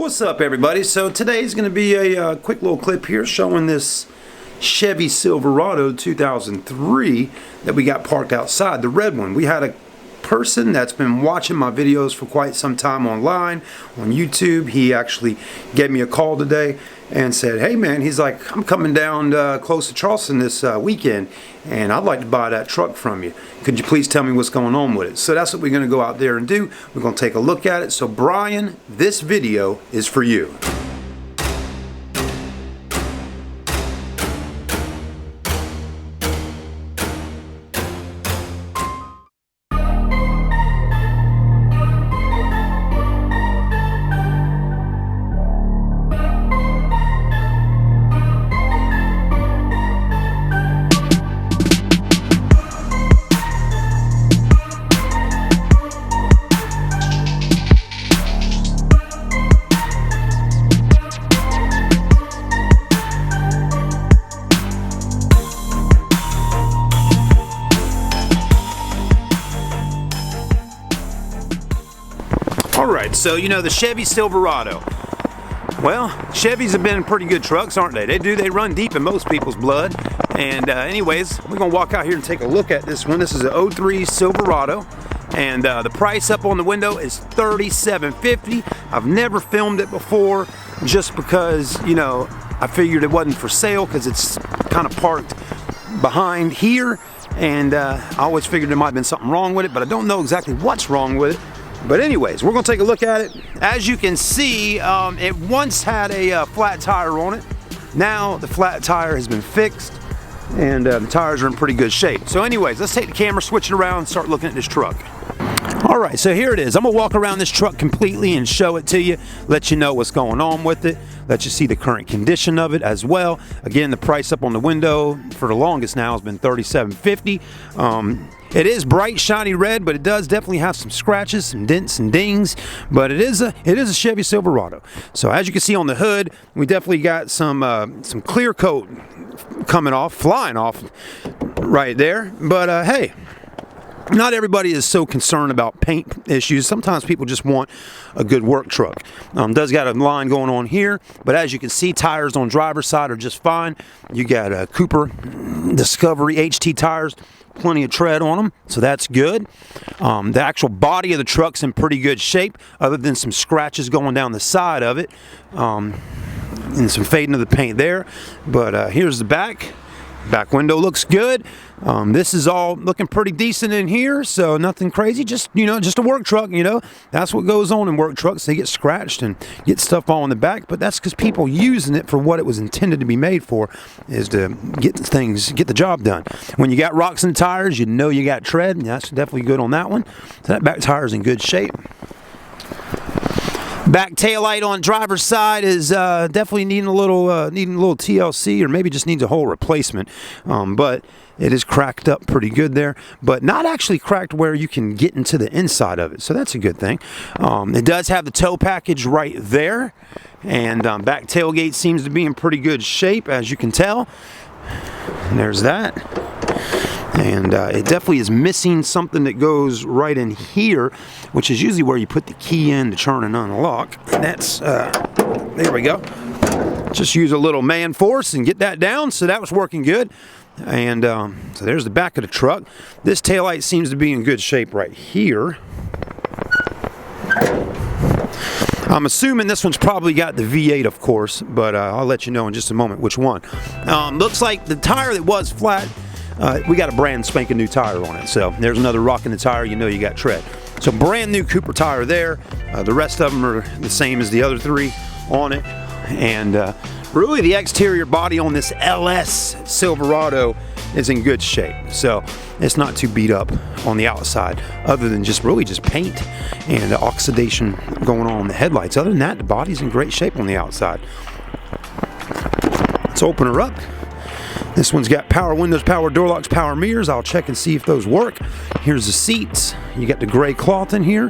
What's up, everybody? So today's going to be a quick little clip here showing this Chevy Silverado 2003 that we got parked outside, the red one. We had a person that's been watching my videos for quite some time online on YouTube. He actually gave me a call today and said, hey man, he's like, I'm coming down close to Charleston this weekend and I'd like to buy that truck from you. Could you please tell me what's going on with it? So that's what we're going to go out there and do. We're going to take a look at it. So Brian, this video is for you. Alright, so you know the Chevy Silverado. Well, Chevys have been pretty good trucks, aren't they? They run deep in most people's blood. And anyways, we're going to walk out here and take a look at this one. This is an 03 Silverado. And the price up on the window is $37.50. I've never filmed it before just because, you know, I figured it wasn't for sale because it's kind of parked behind here. And I always figured there might have been something wrong with it, but I don't know exactly what's wrong with it. But anyways, we're going to take a look at it. As you can see, it once had a flat tire on it. Now the flat tire has been fixed and the tires are in pretty good shape. So anyways, let's take the camera, switch it around, and start looking at this truck. Alright, so here it is. I'm going to walk around this truck completely and show it to you, let you know what's going on with it, let you see the current condition of it as well. Again, the price up on the window for the longest now has been $37.50. It is bright, shiny red, but it does definitely have some scratches, some dents and dings. But it is a Chevy Silverado. So as you can see on the hood, we definitely got some clear coat flying off right there. But hey, not everybody is so concerned about paint issues. Sometimes people just want a good work truck. Does got a line going on here, but as you can see, tires on driver's side are just fine. You got a Cooper Discovery HT tires. Plenty of tread on them, so that's good. The actual body of the truck's in pretty good shape, other than some scratches going down the side of it, and some fading of the paint there. But here's the back. Back window looks good. This is all looking pretty decent in here, so nothing crazy. Just, you know, just a work truck. You know, that's what goes on in work trucks. They get scratched and get stuff all in the back, but that's because people using it for what it was intended to be made for, is to get the job done. When you got rocks in the tires, you know you got tread, and that's definitely good on that one. So that back tire is in good shape. Back taillight on driver's side is definitely needing a little TLC, or maybe just needs a whole replacement. But it is cracked up pretty good there, but not actually cracked where you can get into the inside of it. So that's a good thing. It does have the tow package right there, and back tailgate seems to be in pretty good shape, as you can tell. And there's that. And it definitely is missing something that goes right in here, which is usually where you put the key in to turn and unlock. And that's, there we go. Just use a little man force and get that down, so that was working good. And so there's the back of the truck. This taillight seems to be in good shape right here. I'm assuming this one's probably got the V8, of course, but I'll let you know in just a moment which one. Looks like the tire that was flat, we got a brand spanking new tire on it. So there's another rock in the tire, you know you got tread. So brand new Cooper tire there. The rest of them are the same as the other three on it. And really the exterior body on this LS Silverado is in good shape. So it's not too beat up on the outside, other than just paint and the oxidation going on the headlights. Other than that, the body's in great shape on the outside. Let's open her up. This one's got power windows, power door locks, power mirrors. I'll check and see if those work. Here's the seats. You got the gray cloth in here.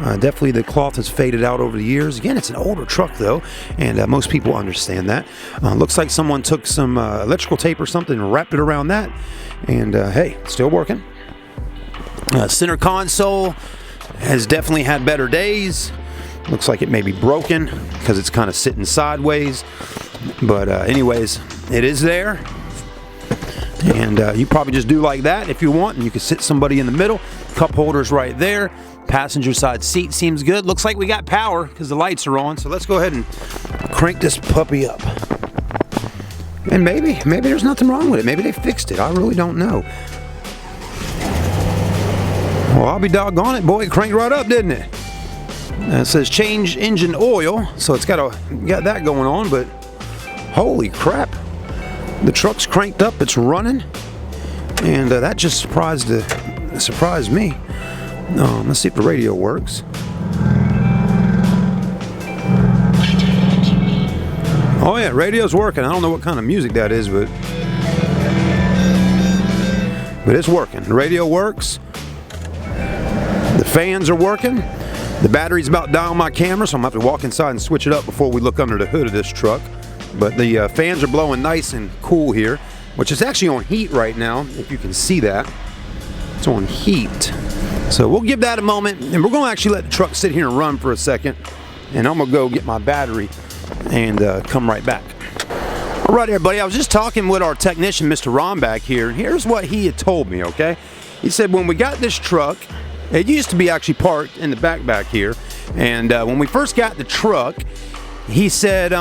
Definitely the cloth has faded out over the years. Again, it's an older truck though, and most people understand that. Looks like someone took some electrical tape or something and wrapped it around that. And hey, still working. Center console has definitely had better days. Looks like it may be broken because it's kind of sitting sideways. But anyways, it is there. And you probably just do like that if you want, and you can sit somebody in the middle. Cup holders right there. Passenger side seat seems good. Looks like we got power because the lights are on. So let's go ahead and crank this puppy up. And maybe there's nothing wrong with it. Maybe they fixed it. I really don't know. Well, I'll be doggone it, boy. It cranked right up, didn't it? It says change engine oil, so it's got that going on. But holy crap, the truck's cranked up. It's running, and that just surprised me. Let's see if the radio works. Oh yeah, radio's working. I don't know what kind of music that is, but it's working. The radio works. The fans are working. The battery's about to die on my camera, so I'm going to have to walk inside and switch it up before we look under the hood of this truck. But the fans are blowing nice and cool here, which is actually on heat right now, if you can see that. It's on heat. So we'll give that a moment, and we're going to actually let the truck sit here and run for a second, and I'm going to go get my battery and come right back. All right, everybody, I was just talking with our technician, Mr. Ron, back here, and here's what he had told me, okay? He said when we got this truck, it used to be actually parked in the back here, and when we first got the truck, he said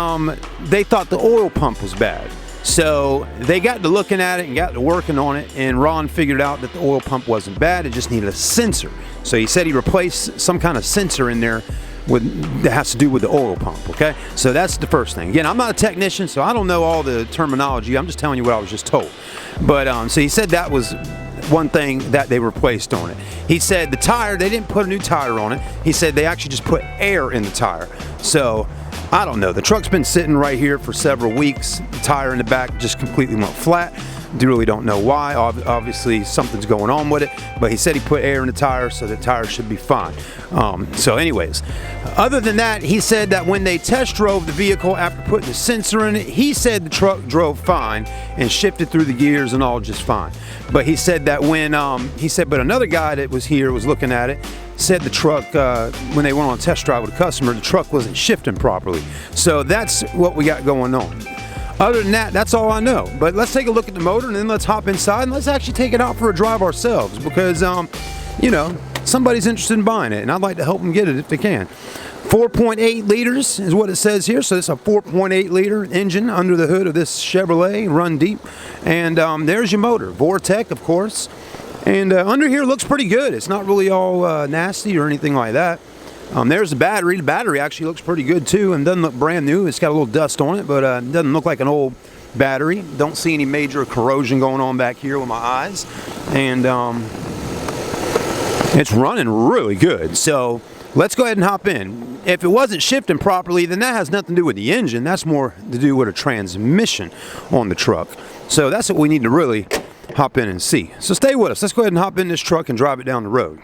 they thought the oil pump was bad. So they got to looking at it and got to working on it, and Ron figured out that the oil pump wasn't bad, it just needed a sensor. So he said he replaced some kind of sensor in there that has to do with the oil pump, okay? So that's the first thing. Again, I'm not a technician, so I don't know all the terminology. I'm just telling you what I was just told. But so he said that was one thing that they replaced on it. He said the tire, they didn't put a new tire on it. He said they actually just put air in the tire. So I don't know. The truck's been sitting right here for several weeks. The tire in the back just completely went flat. Really don't know why. Obviously something's going on with it, but he said he put air in the tire, so the tire should be fine. So anyways, other than that, he said that when they test drove the vehicle after putting the sensor in it, he said the truck drove fine and shifted through the gears and all just fine. But he said that when but another guy that was here was looking at it, said the truck, when they went on a test drive with a customer, the truck wasn't shifting properly. So that's what we got going on. Other than that, that's all I know. But let's take a look at the motor, and then let's hop inside and let's actually take it out for a drive ourselves, because you know, somebody's interested in buying it, and I'd like to help them get it if they can. 4.8 liters is what it says here, so it's a 4.8 liter engine under the hood of this Chevrolet, run deep. And there's your motor, Vortec, of course. And under here looks pretty good. It's not really all nasty or anything like that. There's the battery. The battery actually looks pretty good too, and doesn't look brand new. It's got a little dust on it, but it doesn't look like an old battery. Don't see any major corrosion going on back here with my eyes. And it's running really good. So let's go ahead and hop in. If it wasn't shifting properly, then that has nothing to do with the engine. That's more to do with a transmission on the truck. So that's what we need to really hop in and see. So stay with us. Let's go ahead and hop in this truck and drive it down the road.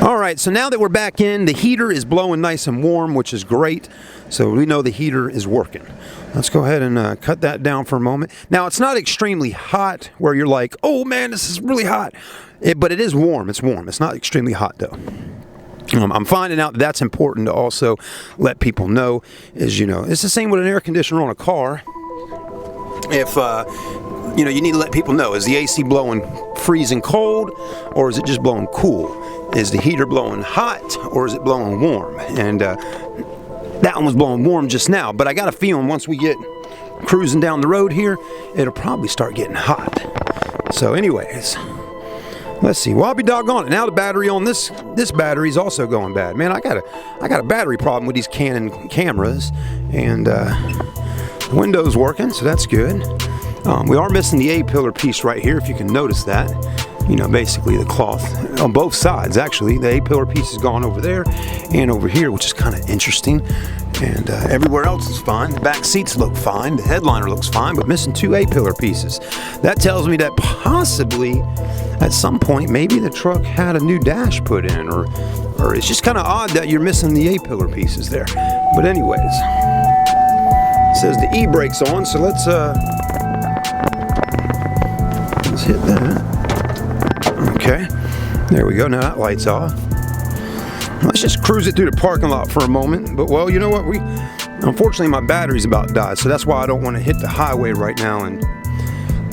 All right, so now that we're back in, the heater is blowing nice and warm, which is great. So we know the heater is working. Let's go ahead and cut that down for a moment. Now, it's not extremely hot where you're like, oh man, this is really hot. But it is warm. It's warm. It's not extremely hot though. I'm finding out that's important to also let people know, is, you know, it's the same with an air conditioner on a car. If you know, you need to let people know, is the AC blowing freezing cold, or is it just blowing cool? Is the heater blowing hot, or is it blowing warm? And that one was blowing warm just now, but I got a feeling once we get cruising down the road here, it'll probably start getting hot. So anyways, let's see. Well, I'll be doggone it. Now the battery on this battery is also going bad. Man, I got a battery problem with these Canon cameras, and the window's working, so that's good. We are missing the A-pillar piece right here, if you can notice that. You know, basically the cloth on both sides, actually. The A-pillar piece is gone over there and over here, which is kind of interesting. And everywhere else is fine. The back seats look fine. The headliner looks fine, but missing two A-pillar pieces. That tells me that possibly at some point maybe the truck had a new dash put in, or it's just kind of odd that you're missing the A-pillar pieces there. But anyways, it says the e-brake's on, so let's hit that. Okay, There we go, now that light's off. Let's just cruise it through the parking lot for a moment. But well, you know what, unfortunately my battery's about to die, so that's why I don't want to hit the highway right now, and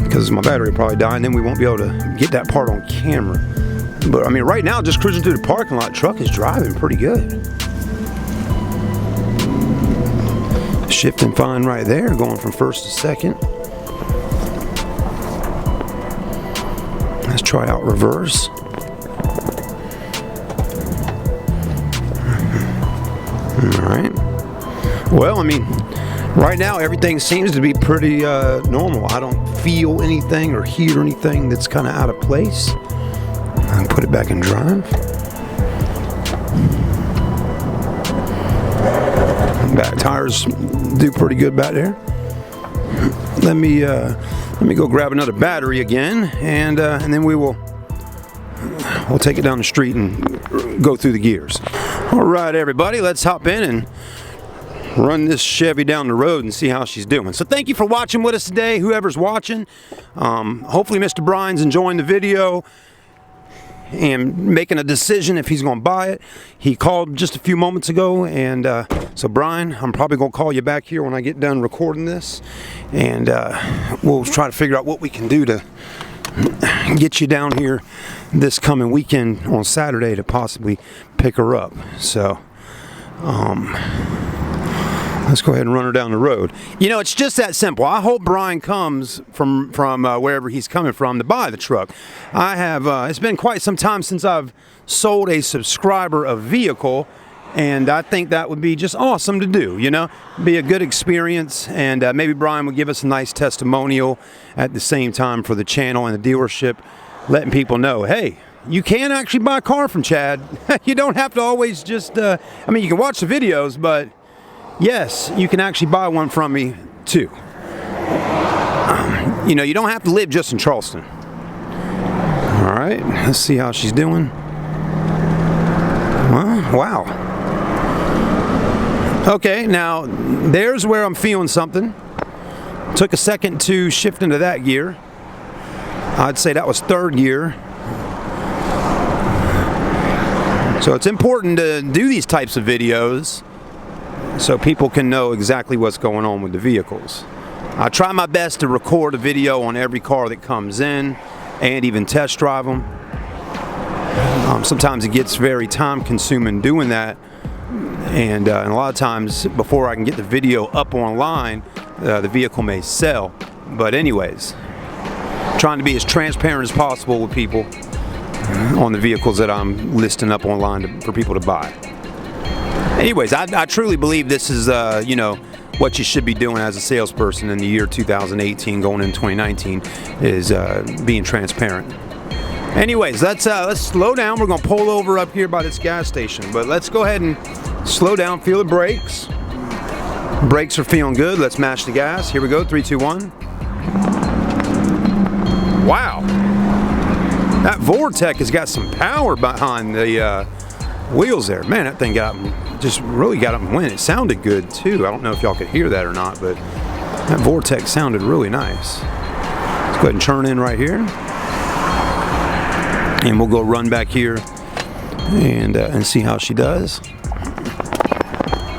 because my battery will probably die and then we won't be able to get that part on camera. But I mean, right now, just cruising through the parking lot, truck is driving pretty good. Shifting fine right there, going from first to second. Let's try out reverse. All right. Well, I mean, right now everything seems to be pretty normal. I don't feel anything or hear anything that's kind of out of place. I can put it back in drive. Back tires do pretty good back there. Let me go grab another battery again, and then we'll take it down the street and go through the gears. All right, everybody, let's hop in and run this Chevy down the road and see how she's doing. So thank you for watching with us today, whoever's watching. Hopefully Mr. Brian's enjoying the video and making a decision if he's going to buy it. He called just a few moments ago, and so Brian, I'm probably going to call you back here when I get done recording this, and we'll try to figure out what we can do to get you down here this coming weekend on Saturday to possibly pick her up. So let's go ahead and run her down the road. You know, it's just that simple. I hope Brian comes from wherever he's coming from to buy the truck. I have, it's been quite some time since I've sold a subscriber a vehicle, and I think that would be just awesome to do, you know, be a good experience, and maybe Brian would give us a nice testimonial at the same time for the channel and the dealership, letting people know, hey, you can actually buy a car from Chad. You don't have to always just, I mean, you can watch the videos, but yes, you can actually buy one from me too. You know, you don't have to live just in Charleston. All right, let's see how she's doing. Well, wow. Okay, now there's where I'm feeling something. Took a second to shift into that gear. I'd say that was third gear. So it's important to do these types of videos so people can know exactly what's going on with the vehicles. I try my best to record a video on every car that comes in and even test drive them. Sometimes it gets very time consuming doing that, and a lot of times before I can get the video up online, the vehicle may sell. But anyways, trying to be as transparent as possible with people on the vehicles that I'm listing up online for people to buy. Anyways, I truly believe this is, you know, what you should be doing as a salesperson in the year 2018 going into 2019 is being transparent. Anyways, let's slow down. We're going to pull over up here by this gas station, but let's go ahead and slow down, feel the brakes. Brakes are feeling good. Let's mash the gas. Here we go, 3, 2, 1. Wow. That Vortec has got some power behind the wheels there. Man, that thing just really got up and went. It sounded good too. I don't know if y'all could hear that or not, but that Vortec sounded really nice. Let's go ahead and turn in right here. And we'll go run back here and see how she does.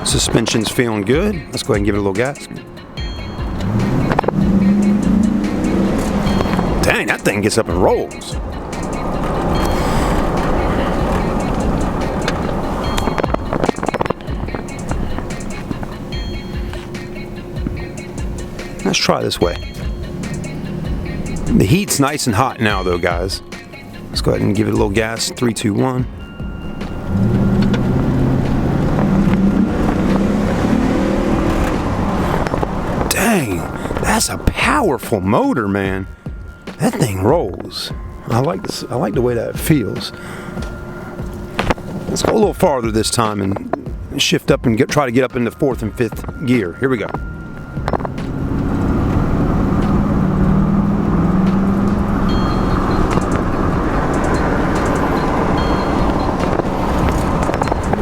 Suspension's feeling good. Let's go ahead and give it a little gas. Dang, that thing gets up and rolls. Let's try this way. The heat's nice and hot now though, guys. Let's go ahead and give it a little gas. 3, 2, 1. Dang, that's a powerful motor, man. That thing rolls. I like this. I like the way that feels. Let's go a little farther this time and shift up and try to get up into 4th and 5th gear. Here we go.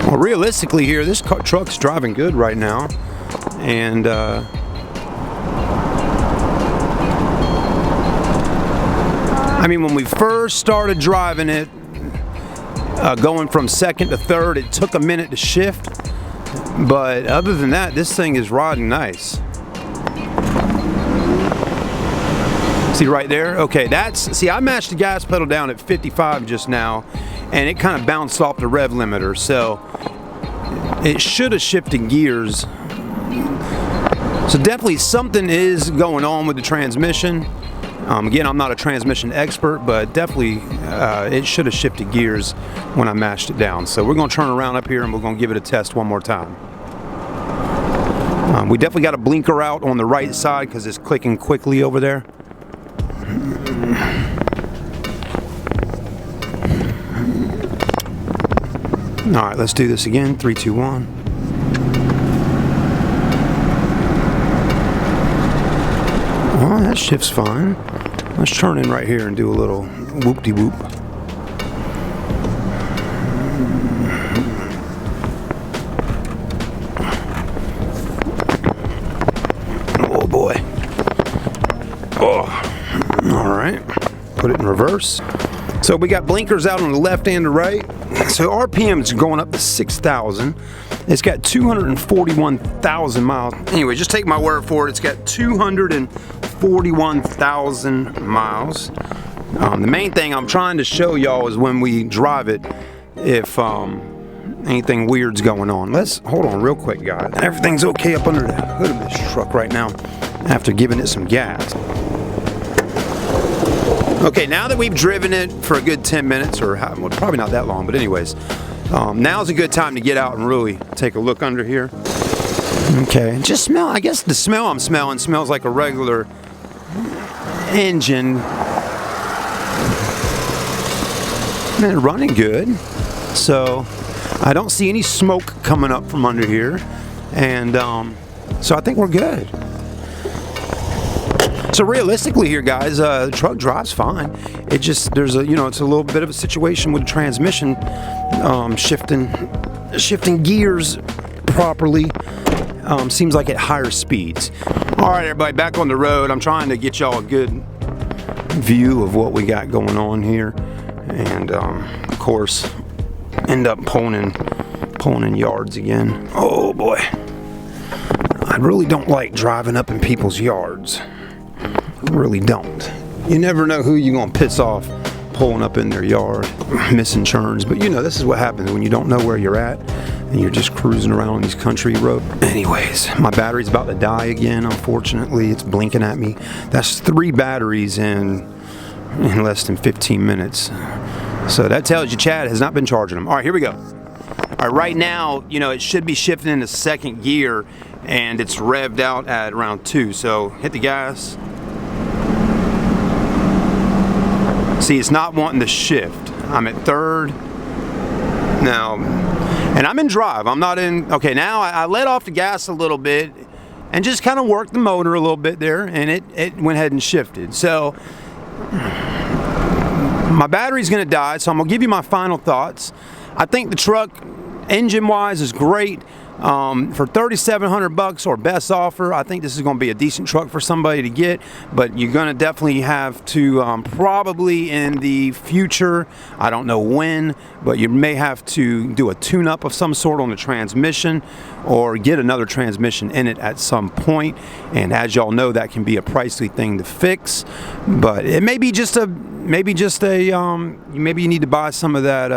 Well, realistically here, this truck's driving good right now, and I mean, when we first started driving it, going from second to third. It took a minute to shift, but other than that, this thing is riding nice. See right there? Okay, see, I matched the gas pedal down at 55 just now, and it kind of bounced off the rev limiter, so it should have shifted gears. So definitely something is going on with the transmission. Again, I'm not a transmission expert, but definitely it should have shifted gears when I mashed it down. So we're going to turn around up here and we're going to give it a test one more time. We definitely got a blinker out on the right side because it's clicking quickly over there. All right, let's do this again. 3, 2, 1. Well, that shift's fine. Let's turn in right here and do a little whoop-de-whoop. Oh boy. Oh, all right. Put it in reverse. So we got blinkers out on the left and the right. So RPM is going up to 6,000. It's got 241,000 miles. Anyway, just take my word for it. It's got 241,000 miles. The main thing I'm trying to show y'all is when we drive it, if anything weird's going on. Let's hold on real quick, guys. Everything's okay up under the hood of this truck right now after giving it some gas. Okay, now that we've driven it for a good 10 minutes, or well, probably not that long, but anyways, now's a good time to get out and really take a look under here. Okay, just smell, I guess the smell I'm smelling smells like a regular engine. And running good. So I don't see any smoke coming up from under here. And so I think we're good. So realistically here, guys, the truck drives fine. It just, there's a, it's a little bit of a situation with the transmission shifting gears properly. Seems like at higher speeds. All right, everybody, back on the road. I'm trying to get y'all a good view of what we got going on here, and of course, end up pulling in yards again. Oh boy, I really don't like driving up in people's yards. I really don't. You never know who you're gonna piss off pulling up in their yard, missing turns. But this is what happens when you don't know where you're at and you're just cruising around on these country roads. Anyways, my battery's about to die again, unfortunately. It's blinking at me. That's 3 batteries in less than 15 minutes. So that tells you Chad has not been charging them. All right, here we go. All right, right now, it should be shifting into second gear, and it's revved out at around 2. So hit the gas. See, it's not wanting to shift. I'm at third now, and I'm in drive. I'm not in. Okay, now I let off the gas a little bit and just kind of worked the motor a little bit there, and it went ahead and shifted. So my battery's gonna die, so I'm gonna give you my final thoughts. I think the truck, engine-wise, is great. For $3,700 or best offer, I think this is going to be a decent truck for somebody to get, but you're going to definitely have to probably in the future, I don't know when, but you may have to do a tune-up of some sort on the transmission or get another transmission in it at some point. And as y'all know, that can be a pricey thing to fix, but it may be just maybe you need to buy some of that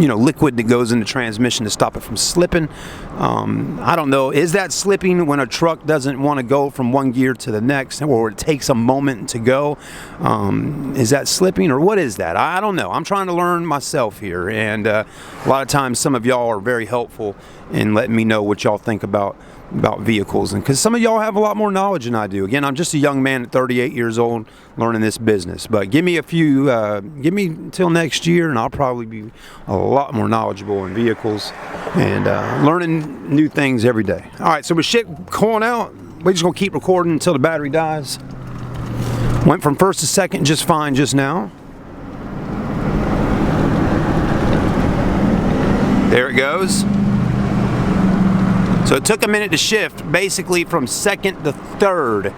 liquid that goes in the transmission to stop it from slipping. I don't know, is that slipping when a truck doesn't want to go from one gear to the next, or it takes a moment to go? Is that slipping, or what is that? I don't know. I'm trying to learn myself here, and a lot of times some of y'all are very helpful in letting me know what y'all think about vehicles, and because some of y'all have a lot more knowledge than I do. Again, I'm just a young man at 38 years old learning this business, but give me until next year and I'll probably be a lot more knowledgeable in vehicles and learning new things every day. All right, so with shit calling out, we're just gonna keep recording until the battery dies. Went from first to second just fine just now. There it goes. So it took a minute to shift, basically from second to third.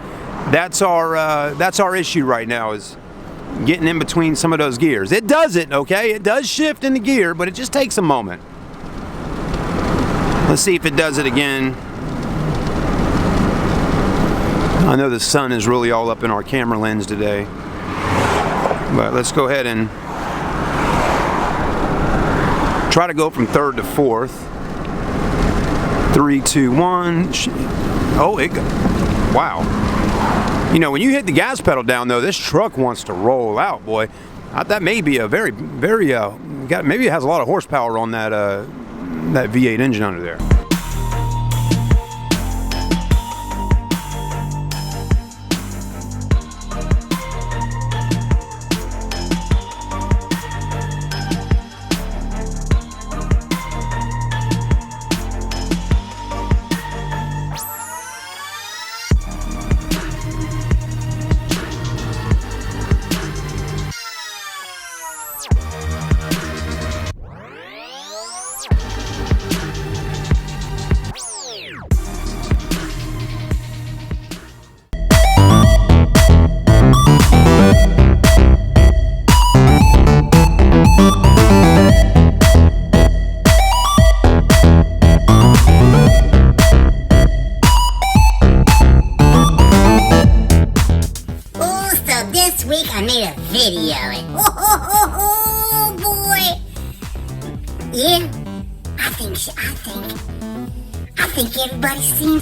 That's our issue right now, is getting in between some of those gears. It does it, okay? It does shift in the gear, but it just takes a moment. Let's see if it does it again. I know the sun is really all up in our camera lens today, but let's go ahead and try to go from third to fourth. 3, 2, 1. Oh, wow. You know, when you hit the gas pedal down, though, this truck wants to roll out, boy. That may be a very, maybe it has a lot of horsepower on that V8 engine under there. This week I made a video and oh boy, yeah, I think everybody's seen.